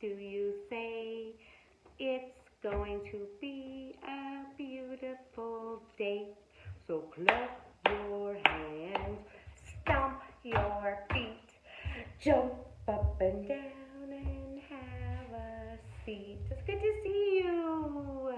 do you say? It's going to be a beautiful day. So clap your hands, stomp your feet, jump up and down and have a seat. It's good to see you.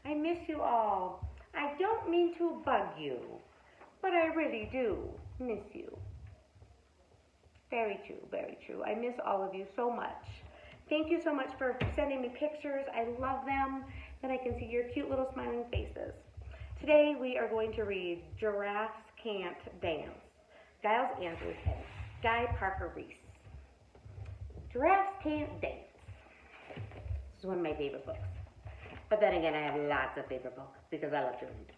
I miss you all. I don't mean to bug you, but I really do miss you. Very true, very true. I miss all of you so much. Thank you so much for sending me pictures. I love them, and I can see your cute little smiling faces. Today we are going to read Giraffes Can't Dance. Giles Andrews and Guy Parker Reese. Giraffes Can't Dance. This is one of my favorite books. But then again, I have lots of favorite books because I love to read.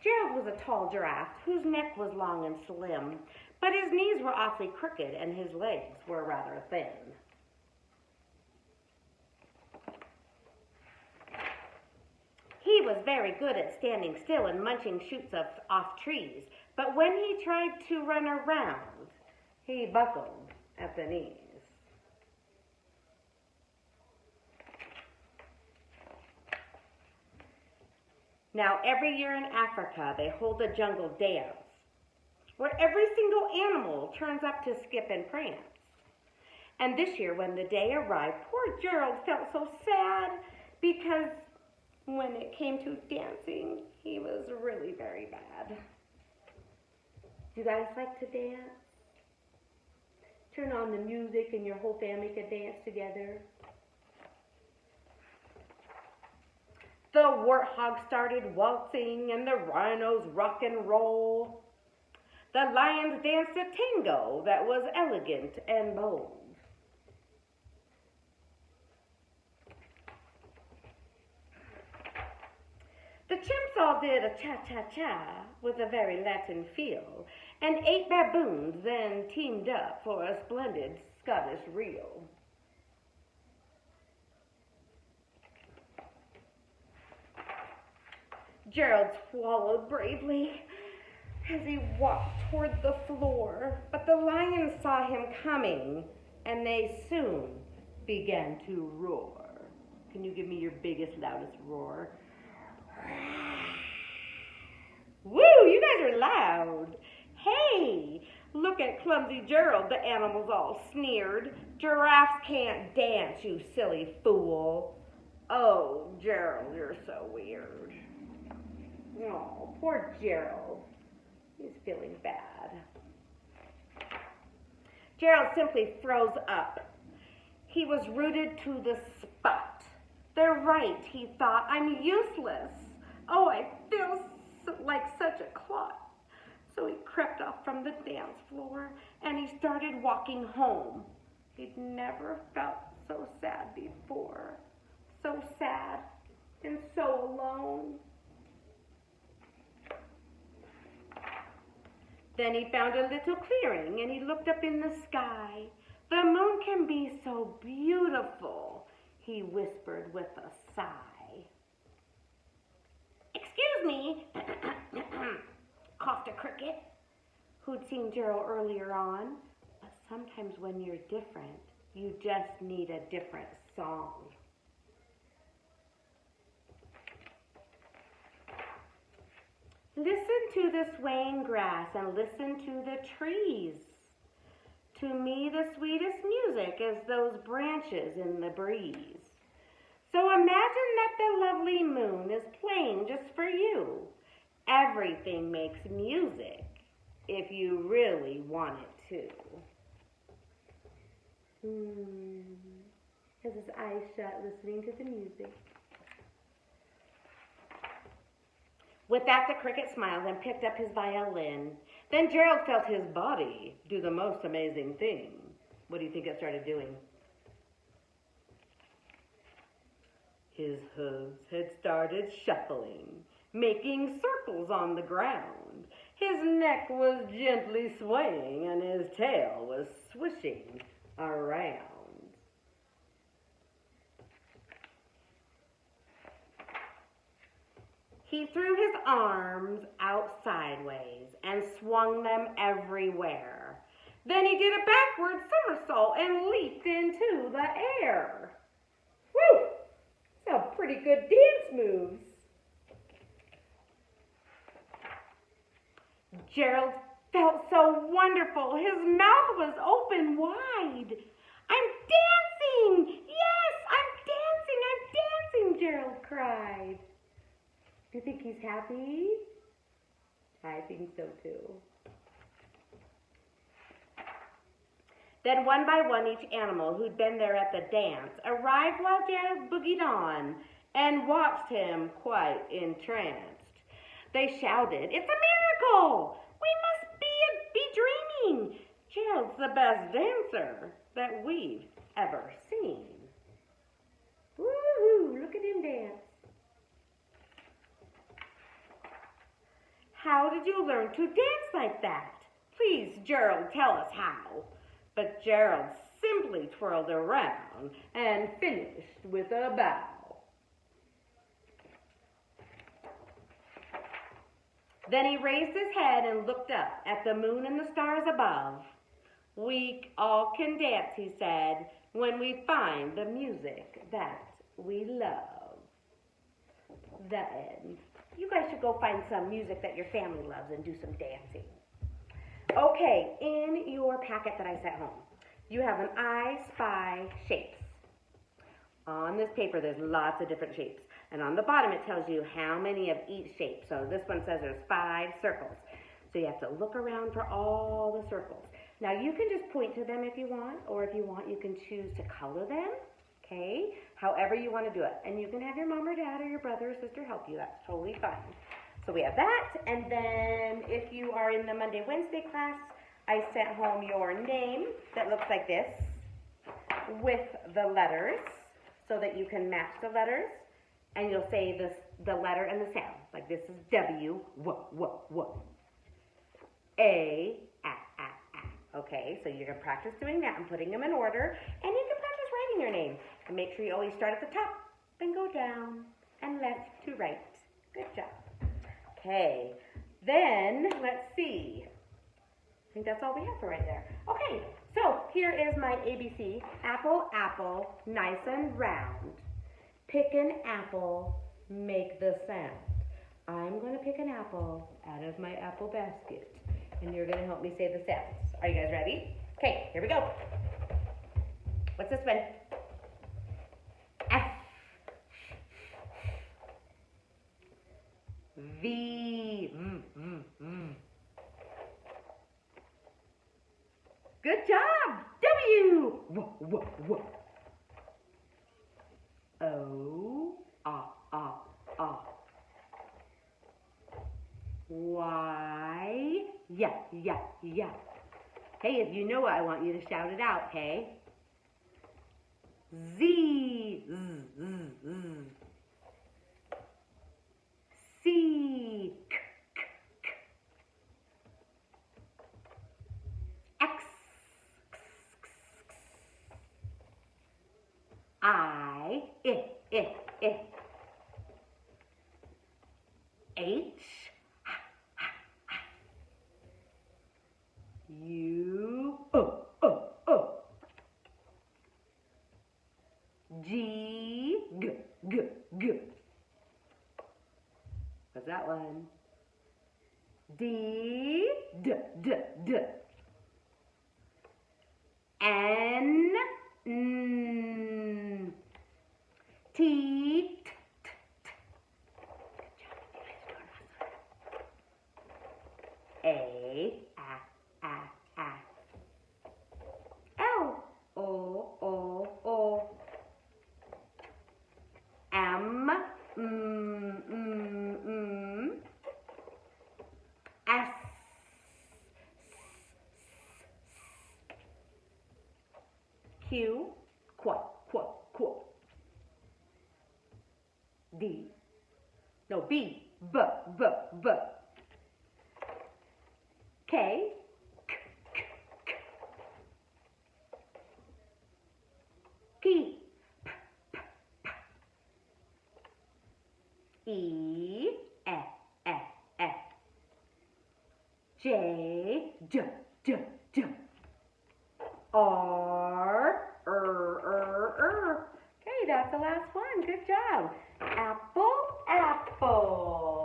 Gerald was a tall giraffe whose neck was long and slim, but his knees were awfully crooked and his legs were rather thin. He was very good at standing still and munching shoots off trees, but when he tried to run around, he buckled at the knees. Now, every year in Africa, they hold a jungle dance where every single animal turns up to skip and prance. And this year, when the day arrived, poor Gerald felt so sad because when it came to dancing, he was really very bad. Do you guys like to dance? Turn on the music and your whole family can dance together. The warthog started waltzing and the rhinos rock and roll. The lions danced a tango that was elegant and bold. The chimps all did a cha-cha-cha with a very Latin feel, and 8 baboons then teamed up for a splendid Scottish reel. Gerald swallowed bravely as he walked toward the floor, but the lions saw him coming, and they soon began to roar. Can you give me your biggest, loudest roar? Woo, you guys are loud. Hey, look at clumsy Gerald, the animals all sneered. Giraffes can't dance, you silly fool. Oh, Gerald, you're so weird. Oh, poor Gerald. He's feeling bad. Gerald simply froze up. He was rooted to the spot. They're right, he thought. I'm useless. Oh, I feel like such a clot. So he crept off from the dance floor and he started walking home. He'd never felt so sad before. So sad and so alone. Then he found a little clearing and he looked up in the sky. The moon can be so beautiful, he whispered with a sigh. Excuse me, coughed a cricket, who'd seen Gerald earlier on. But sometimes when you're different, you just need a different song. Listen to the swaying grass and listen to the trees. To me, the sweetest music is those branches in the breeze. So imagine that the lovely moon is playing just for you. Everything makes music if you really want it to. Has his eyes shut, listening to the music. With that, the cricket smiled and picked up his violin. Then Gerald felt his body do the most amazing thing. What do you think it started doing? His hooves had started shuffling, making circles on the ground. His neck was gently swaying and his tail was swishing around. He threw his arms out sideways and swung them everywhere. Then he did a backward somersault and leaped into the air. Woo! Some pretty good dance moves. Gerald felt so wonderful. His mouth was open wide. I'm dancing! Yes, I'm dancing, Gerald cried. Do you think he's happy? I think so too. Then one by one each animal who'd been there at the dance arrived while Gerald boogied on and watched him quite entranced. They shouted, "It's a miracle! We must be dreaming! Gerald's the best dancer that we've ever seen." Woo-hoo, look at him dance. How did you learn to dance like that? Please, Gerald, tell us how. But Gerald simply twirled around and finished with a bow. Then he raised his head and looked up at the moon and the stars above. "We all can dance," he said, "when we find the music that we love." The end. You guys should go find some music that your family loves and do some dancing. Okay, in your packet that I sent home, you have an I Spy shapes. On this paper, there's lots of different shapes. And on the bottom, it tells you how many of each shape. So this one says there's 5 circles. So you have to look around for all the circles. Now, you can just point to them if you want, or if you want, you can choose to color them, okay? However you want to do it. And you can have your mom or dad or your brother or sister help you. That's totally fine. So we have that. And then if you are in the Monday, Wednesday class, I sent home your name that looks like this with the letters so that you can match the letters. And you'll say the letter and the sound. Like this is W, W. A, Okay, so you're going to practice doing that and putting them in order. And you can practice writing your name. And make sure you always start at the top, then go down and left to right. Good job. Okay, then let's see. I think that's all we have for right there. Okay, so here is my ABC. Apple, apple, nice and round. Pick an apple, make the sound. I'm going to pick an apple out of my apple basket, and you're going to help me say the sounds. Are you guys ready? Okay, here we go. What's this one? F. V. Good job. W. W. O, Y, yeah. Hey, if you know it, I want you to shout it out, okay? Z, C, X, I, H, U, G, G. What's that one? D, D. N, N. T, T. A, L, O. M, S, Q, Qu. D, no, B, B. K, P, E, F, J, J. R, Okay, that's the last one. Good job. Apple, apple.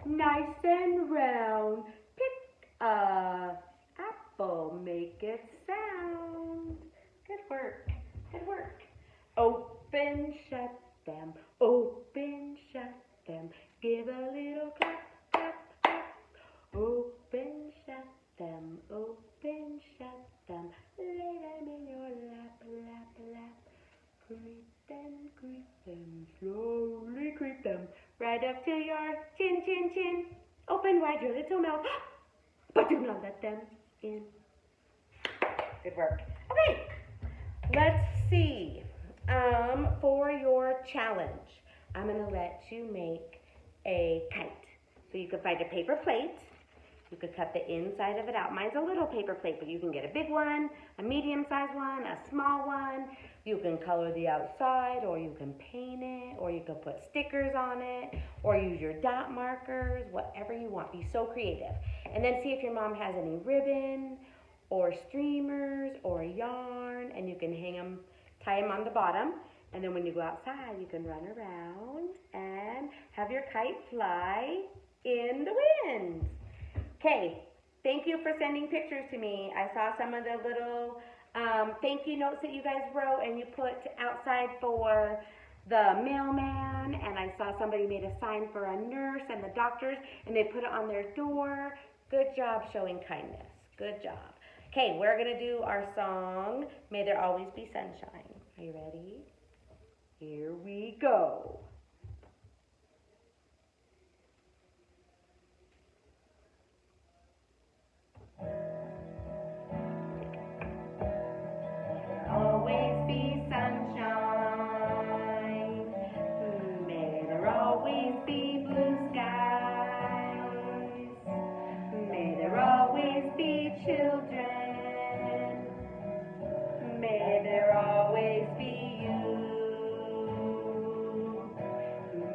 Nice and round. Pick a apple, make it sound. Good work. Good work. Open, shut them. Open, shut them. Give a little clap, clap, clap. Open, shut them. Open, shut them. Lay them in your lap, lap, lap. Creep them, slowly creep them. Right up to your chin, chin, chin. Open wide your little mouth, but do not let them in. Good work. Okay, let's see. For your challenge, I'm going to let you make a kite. So you can find a paper plate. You could cut the inside of it out. Mine's a little paper plate, but you can get a big one, a medium-sized one, a small one. You can color the outside, or you can paint it, or you can put stickers on it, or use your dot markers, whatever you want. Be so creative. And then see if your mom has any ribbon, or streamers, or yarn, and you can hang them, tie them on the bottom. And then when you go outside, you can run around and have your kite fly in the wind. Okay, thank you for sending pictures to me. I saw some of the little thank you notes that you guys wrote and you put outside for the mailman, and I saw somebody made a sign for a nurse and the doctors, and they put it on their door. Good job showing kindness. Good job. Okay, we're going to do our song, May There Always Be Sunshine. Are you ready? Here we go. Always be sunshine. May there always be blue skies. May there always be children. May there always be you.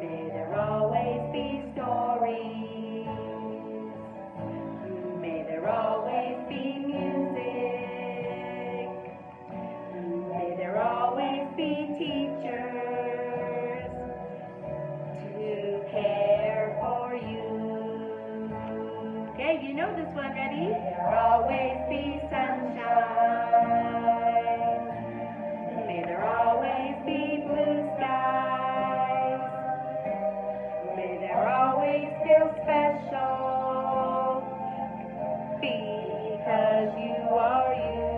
May there always be stories. May there always be music. May there always be teachers to care for you. Okay, you know this one. Ready? May there always be sunshine. May there always be blue skies. May there always feel special because you are you.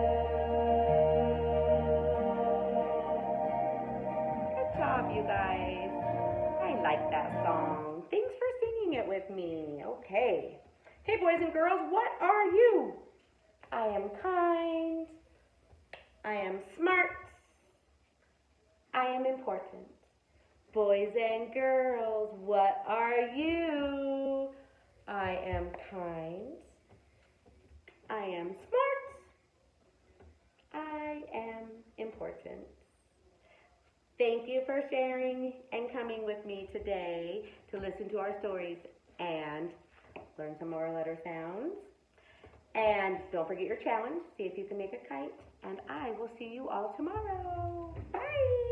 Good job, you guys. I like that song. Thanks for singing it with me. Okay. Hey, boys and girls, what are you? I am kind. I am smart. I am important. Boys and girls, what are you? I am kind. I am smart. I am important. Thank you for sharing and coming with me today to listen to our stories and learn some more letter sounds. And don't forget your challenge. See if you can make a kite. And I will see you all tomorrow. Bye.